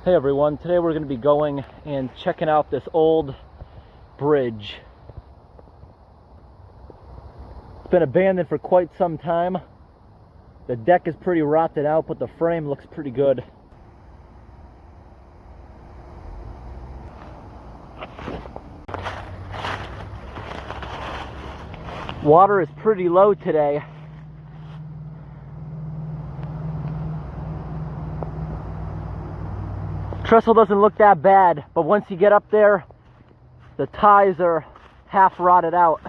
Hey everyone, today we're going to be going and checking out this old bridge. It's been abandoned for quite some time. The deck is pretty rotted out, but the frame looks pretty good. Water is pretty low today. Trestle doesn't look that bad, but once you get up there, the ties are half rotted out.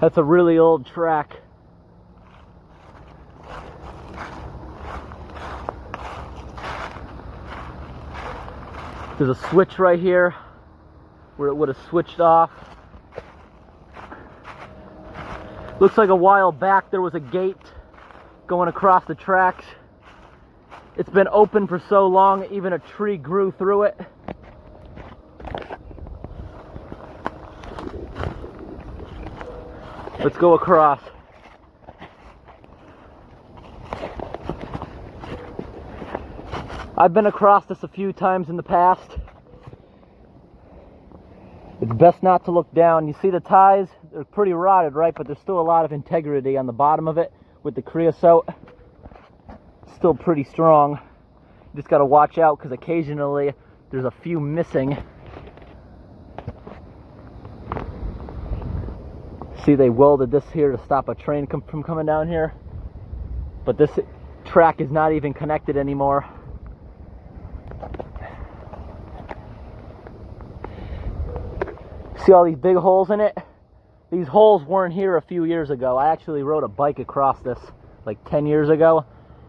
That's a really old track. There's a switch right here where it would have switched off. Looks like a while back there was a gate going across the tracks. It's been open for so long, even a tree grew through it. Let's go across. I've been across this a few times in the past. It's best not to look down. You see the ties? They're pretty rotted, right? But there's still a lot of integrity on the bottom of it with the creosote. Still pretty strong. You just got to watch out because occasionally there's a few missing. See, they welded this here to stop a train from coming down here. But this track is not even connected anymore. See all these big holes in it? These holes weren't here a few years ago. I actually rode a bike across this like 10 years ago,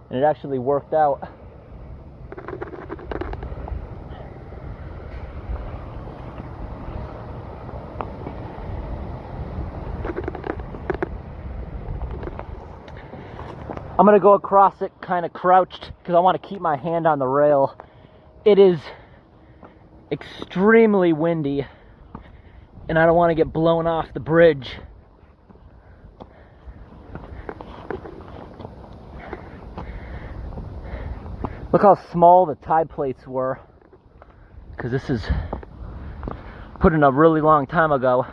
and it actually worked out. I'm gonna go across it kind of crouched because I want to keep my hand on the rail. It is extremely windy and I don't want to get blown off the bridge. Look how small the tie plates were, because this is put in a really long time ago.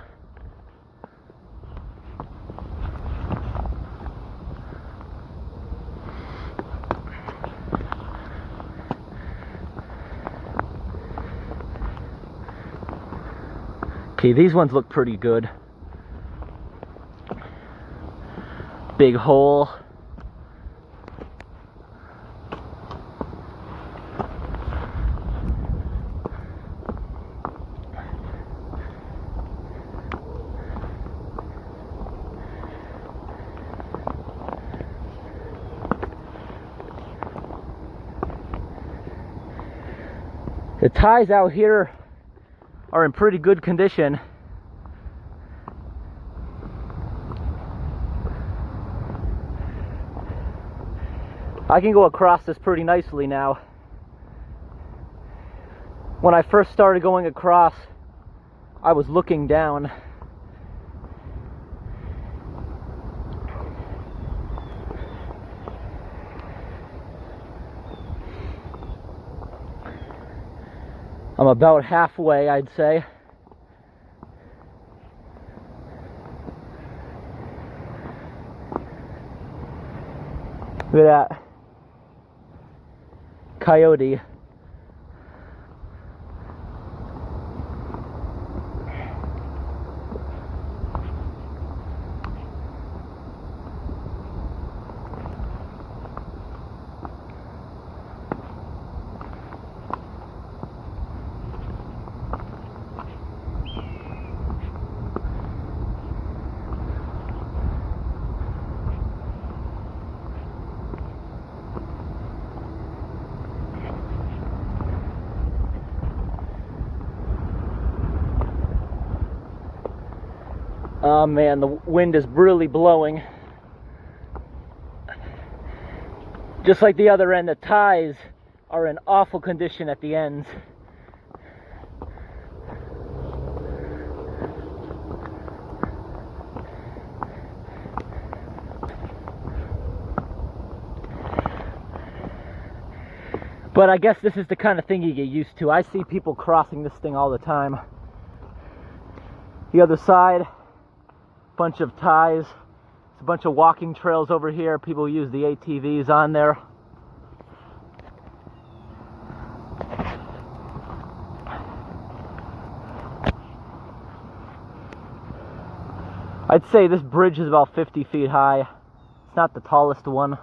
Okay, these ones look pretty good. Big hole. The ties out here are in pretty good condition. I can go across this pretty nicely now. When I first started going across, I was looking down. I'm about halfway, I'd say. Look at that. Coyote. Oh man, the wind is really blowing. Just like the other end, the ties are in awful condition at the ends. But I guess this is the kind of thing you get used to. I see people crossing this thing all the time. The other side, bunch of ties. It's a bunch of walking trails over here. People use the ATVs on there. I'd say this bridge is about 50 feet high. It's not the tallest one.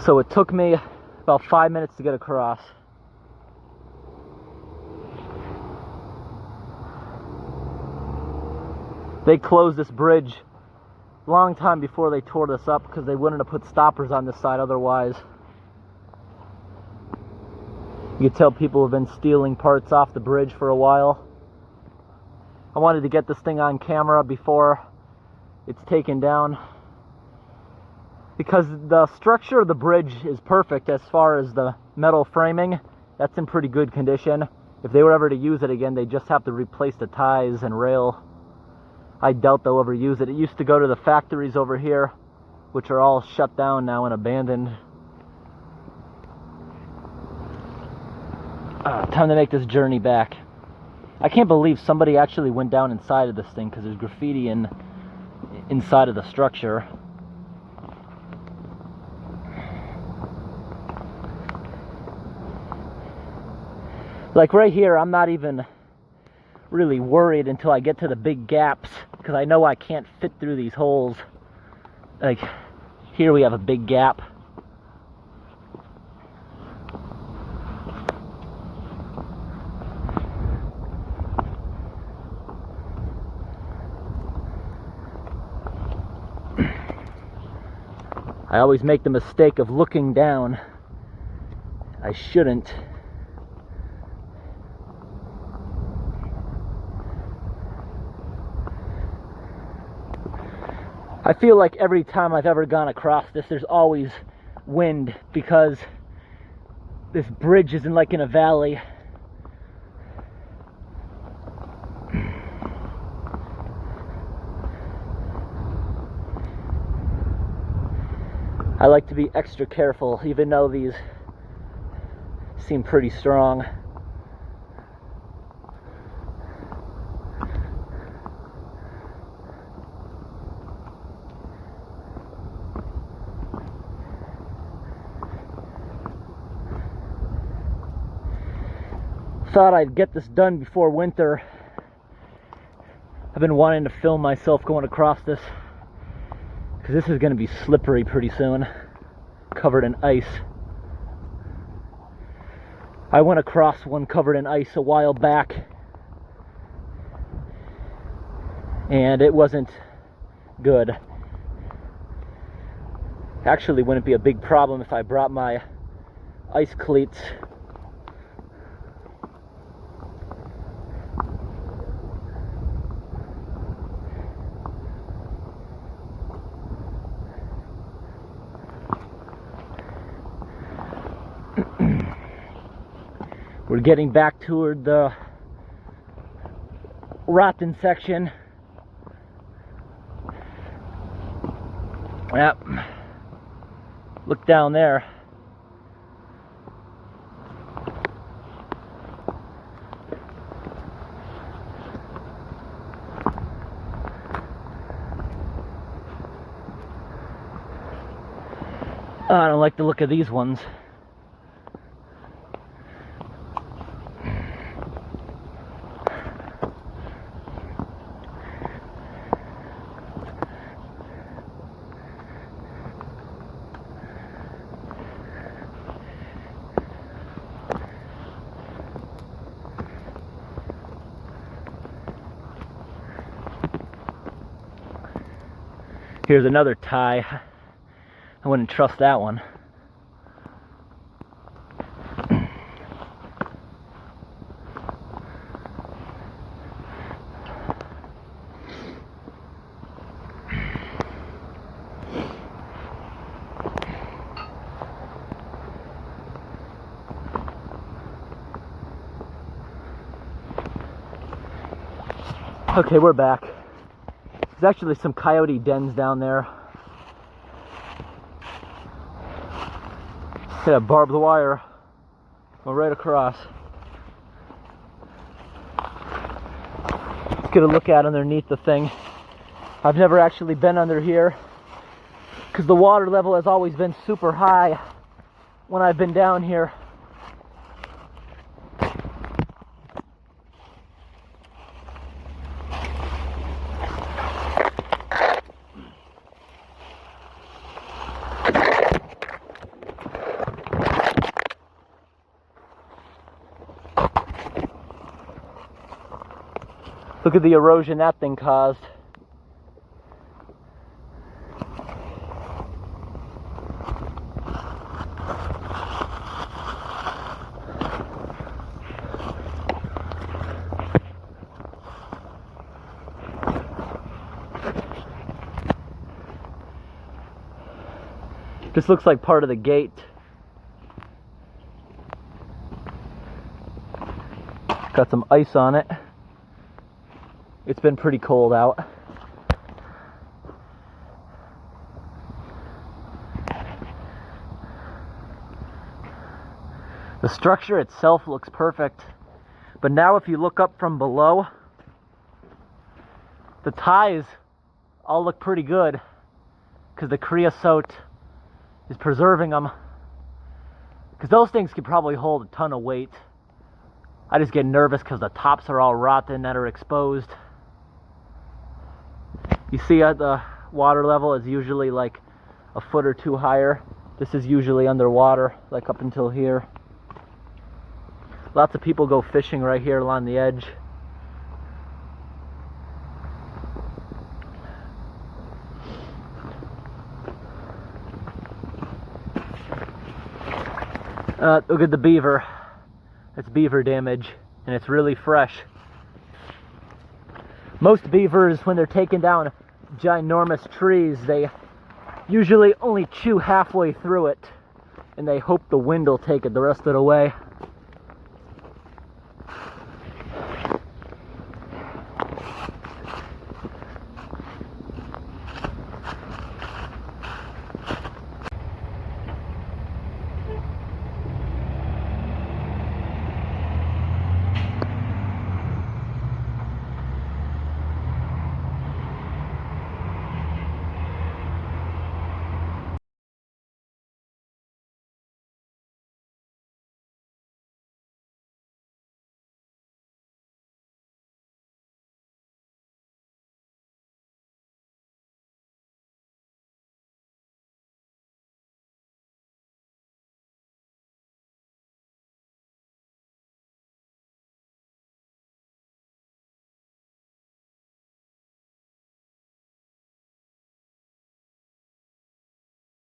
So it took me about 5 minutes to get across. They closed this bridge a long time before they tore this up because they wouldn't have put stoppers on this side otherwise. You can tell people have been stealing parts off the bridge for a while. I wanted to get this thing on camera before it's taken down, because the structure of the bridge is perfect as far as the metal framing. That's in pretty good condition. If they were ever to use it again, they just have to replace the ties and rail. I doubt they'll ever use it. It used to go to the factories over here, which are all shut down now and abandoned. Time to make this journey back. I can't believe somebody actually went down inside of this thing, because there's graffiti inside of the structure. Like right here, I'm not even really worried until I get to the big gaps, because I know I can't fit through these holes. Like here we have a big gap. I always make the mistake of looking down. I shouldn't. I feel like every time I've ever gone across this, there's always wind, because this bridge isn't like in a valley. I like to be extra careful, even though these seem pretty strong. Thought I'd get this done before winter. I've been wanting to film myself going across this, because this is going to be slippery pretty soon, covered in ice. I went across one covered in ice a while back, and it wasn't good. Actually, wouldn't be a big problem if I brought my ice cleats. We're getting back toward the rotten section. Yep. Look down there. Oh, I don't like the look of these ones. Here's another tie. I wouldn't trust that one. Okay, we're back. There's actually some coyote dens down there. Hit a barbed wire. Go right across. Let's get a look at underneath the thing. I've never actually been under here because the water level has always been super high when I've been down here. Look at the erosion that thing caused. This looks like part of the gate. Got some ice on it. It's been pretty cold out. The structure itself looks perfect, but now if you look up from below, the ties all look pretty good because the creosote is preserving them, because those things could probably hold a ton of weight. I just get nervous because the tops are all rotten that are exposed. You see the water level is usually like a foot or two higher. This is usually underwater, like up until here. Lots of people go fishing right here along the edge. Look at the beaver. It's beaver damage, and it's really fresh. Most beavers, when they're taking down ginormous trees, they usually only chew halfway through it, and they hope the wind will take it the rest of the way.